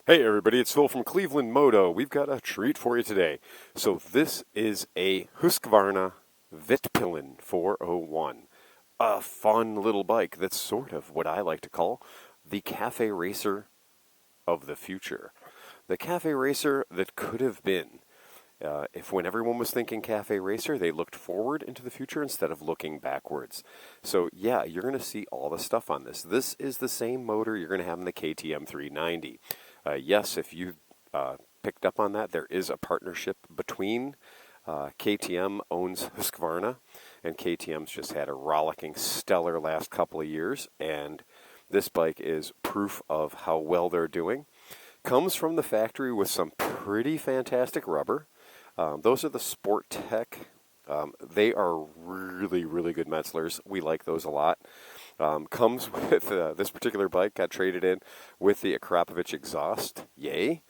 Hey everybody, it's Phil from ClevelandMoto. We've got a treat for you today. So this is a Husqvarna Vitpilen 401. A fun little bike that's sort of what I like to call the cafe racer of the future. The cafe racer that could have been. If when everyone was thinking cafe racer, they looked forward into the future instead of looking backwards. So yeah, you're going to see all the stuff on this. This is the same motor you're going to have in the KTM 390. Yes, if you picked up on that, there is a partnership between KTM owns Husqvarna, and KTM's just had a rollicking, stellar last couple of years, and this bike is proof of how well they're doing. Comes from the factory with some pretty fantastic rubber. Those are the Sport Tech. They are really, really good Metzlers. We like those a lot. Comes with this particular bike, got traded in with the Akrapovic exhaust. Yay.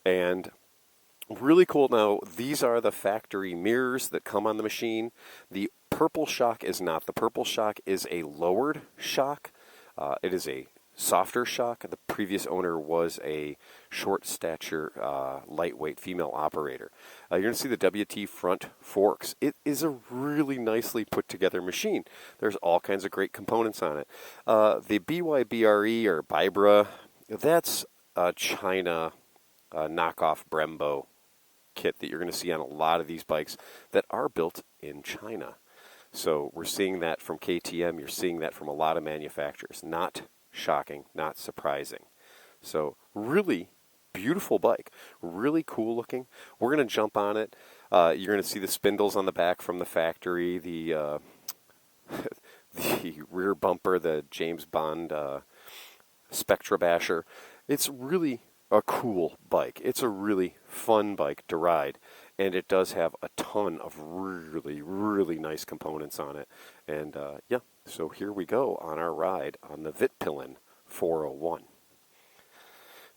And really cool. Now, these are the factory mirrors that come on the machine. The purple shock is not. The purple shock is a lowered shock. It is a softer shock. The previous owner was a short stature, lightweight female operator. You're going to see the WT front forks. It is a really nicely put together machine. There's all kinds of great components on it. The BYBRE or Bibra, that's a China knockoff Brembo kit that you're going to see on a lot of these bikes that are built in China. So we're seeing that from KTM. You're seeing that from a lot of manufacturers. Not shocking, not surprising. So really beautiful bike, really cool looking. We're going to jump on it. You're going to see the spindles on the back from the factory, the the rear bumper, the James Bond Spectra Basher. It's really a cool bike. It's a really fun bike to ride, and it does have a ton of really, really nice components on it. And yeah, so here we go on our ride on the Vitpilen 401.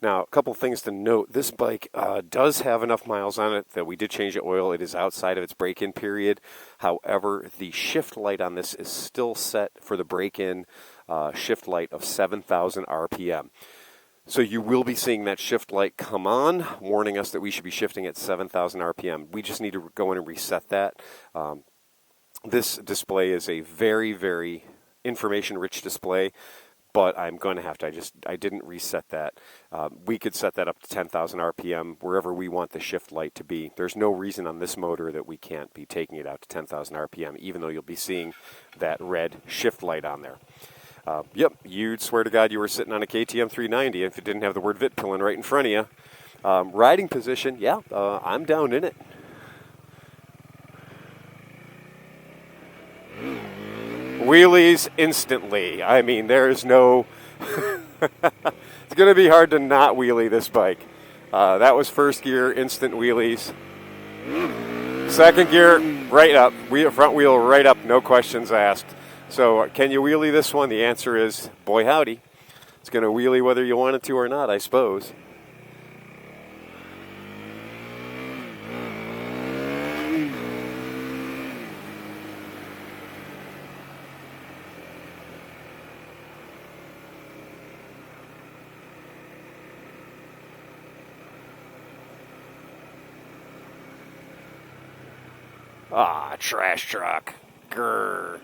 Now, a couple things to note. This bike does have enough miles on it that we did change the oil. It is outside of its break-in period. However, the shift light on this is still set for the break-in shift light of 7,000 RPM. So you will be seeing that shift light come on, warning us that we should be shifting at 7,000 RPM. We just need to go in and reset that. This display is a very, very information-rich display, but I'm going to have to. I didn't reset that. We could set that up to 10,000 RPM wherever we want the shift light to be. There's no reason on this motor that we can't be taking it out to 10,000 RPM, even though you'll be seeing that red shift light on there. Yep, you'd swear to God you were sitting on a KTM 390 if it didn't have the word Vitpilen right in front of you. Riding position, yeah, I'm down in it. Wheelies instantly. I mean, there's no... It's going to be hard to not wheelie this bike. That was first gear, instant wheelies. Second gear, right up. Front wheel right up, no questions asked. So can you wheelie this one? The answer is, boy howdy. It's going to wheelie whether you want it to or not, I suppose. Ah, trash truck. Grrr.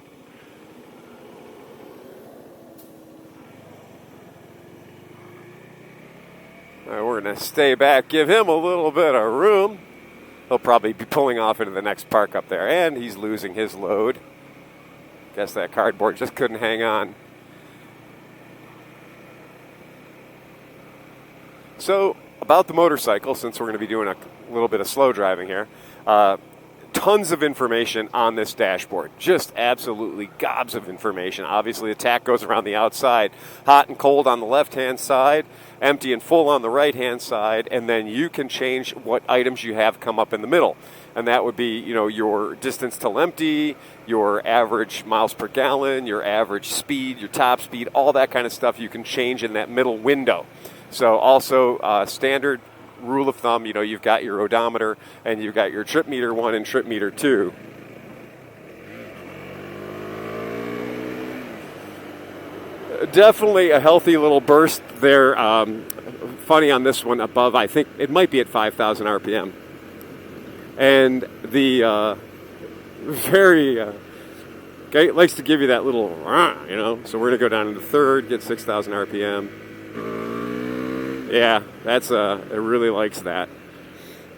All right, we're going to stay back, give him a little bit of room. He'll probably be pulling off into the next park up there, and he's losing his load. Guess that cardboard just couldn't hang on. So, about the motorcycle, since we're going to be doing a little bit of slow driving here, tons of information on this dashboard. Just absolutely gobs of information. Obviously, the tack goes around the outside. Hot and cold on the left-hand side, empty and full on the right-hand side, and then you can change what items you have come up in the middle. And that would be, your distance till empty, your average miles per gallon, your average speed, your top speed, all that kind of stuff you can change in that middle window. So also standard rule of thumb, you've got your odometer and you've got your trip meter 1 and trip meter 2. Definitely a healthy little burst there funny on this one above, I think it might be at 5,000 RPM. And the very, it likes to give you that little, you know. So we're going to go down into third, get 6,000 RPM. Yeah, that's, it really likes that.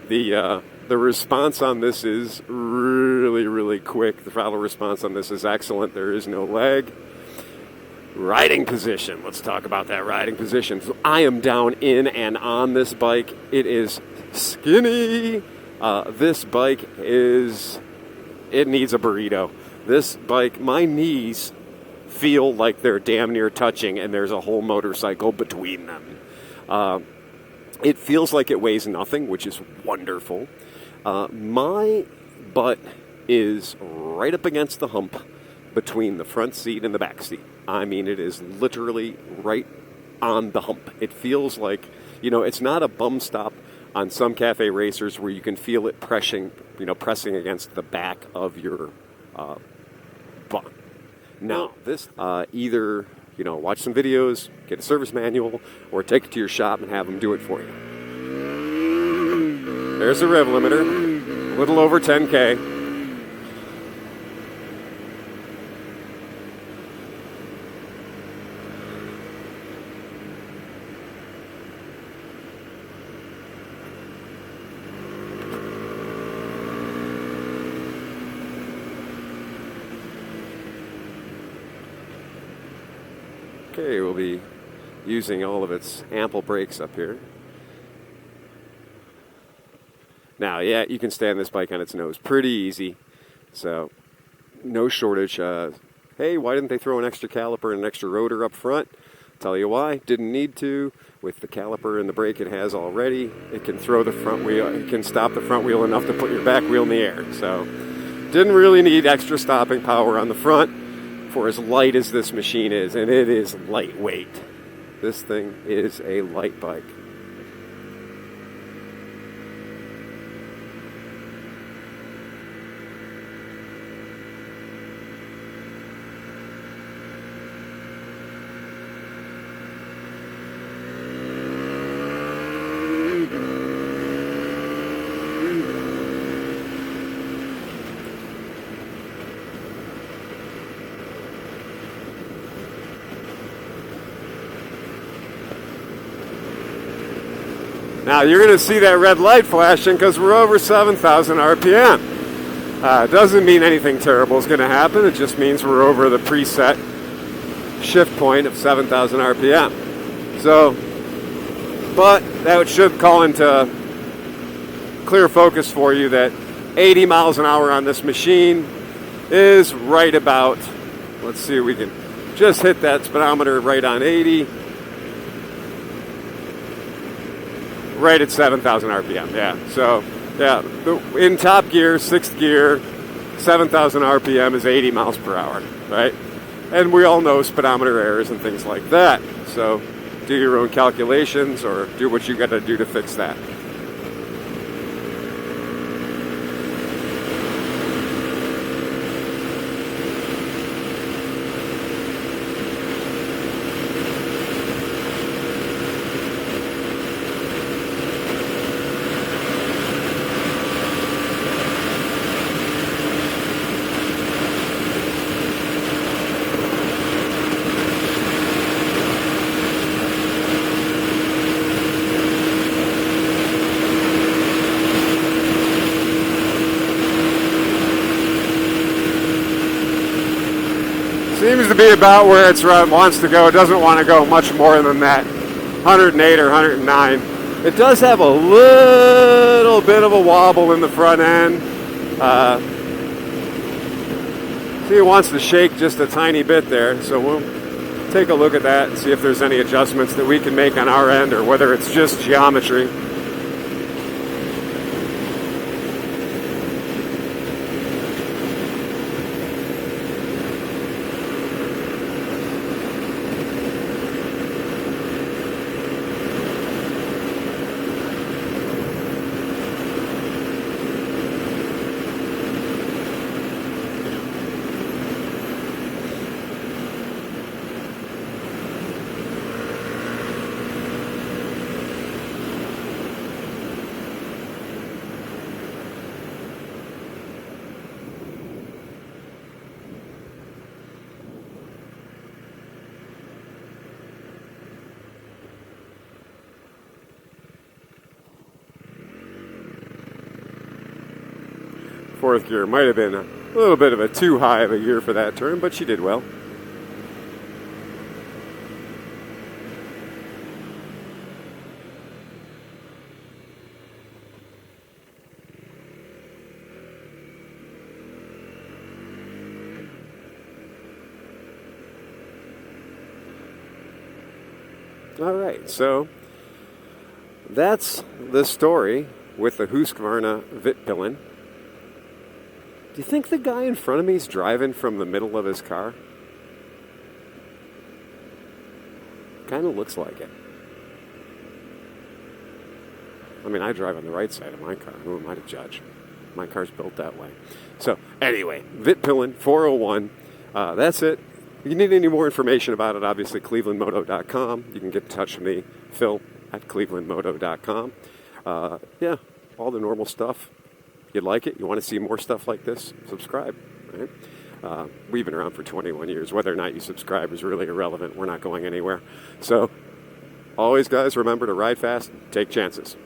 The response on this is really, really quick. The throttle response on this is excellent. There is no lag. Riding position. Let's talk about that riding position. So I am down in and on this bike. It is skinny. This bike it needs a burrito. This bike, my knees feel like they're damn near touching, and there's a whole motorcycle between them. It feels like it weighs nothing, which is wonderful. My butt is right up against the hump between the front seat and the back seat. I mean, it is literally right on the hump. It feels like, you know, it's not a bum stop on some cafe racers where you can feel it pressing against the back of your butt. Now, this either, you know, watch some videos, get a service manual, or take it to your shop and have them do it for you. There's the rev limiter, a little over 10K. Okay, we'll be using all of its ample brakes up here. Now, yeah, you can stand this bike on its nose pretty easy, so no shortage. Hey, why didn't they throw an extra caliper and an extra rotor up front? Tell you why, didn't need to. With the caliper and the brake it has already, it can throw the front wheel, it can stop the front wheel enough to put your back wheel in the air. So, didn't really need extra stopping power on the front for as light as this machine is, and it is lightweight. This thing is a light bike. Now, you're going to see that red light flashing because we're over 7,000 RPM. It doesn't mean anything terrible is going to happen. It just means we're over the preset shift point of 7,000 RPM. So, but that should call into clear focus for you that 80 miles an hour on this machine is right about, let's see if we can just hit that speedometer right on 80. Right at 7,000 RPM, yeah. So, yeah, in top gear, 6th gear, 7,000 RPM is 80 miles per hour, right? And we all know speedometer errors and things like that. So, do your own calculations or do what you got to do to fix that. Seems to be about where it wants to go. It doesn't want to go much more than that, 108 or 109. It does have a little bit of a wobble in the front end. See, it wants to shake just a tiny bit there, so we'll take a look at that and see if there's any adjustments that we can make on our end or whether it's just geometry. Fourth gear might have been a little bit of a too high of a gear for that turn, but she did well. All right, so that's the story with the Husqvarna Vitpilen. Do you think the guy in front of me is driving from the middle of his car? Kind of looks like it. I mean, I drive on the right side of my car. Who am I to judge? My car's built that way. So, anyway, Vitpilen 401. That's it. If you need any more information about it, obviously, ClevelandMoto.com. You can get in touch with me, Phil, at ClevelandMoto.com. Yeah, all the normal stuff. If you like it, you want to see more stuff like this, subscribe. Right? We've been around for 21 years. Whether or not you subscribe is really irrelevant. We're not going anywhere. So, always, guys, remember to ride fast, take chances.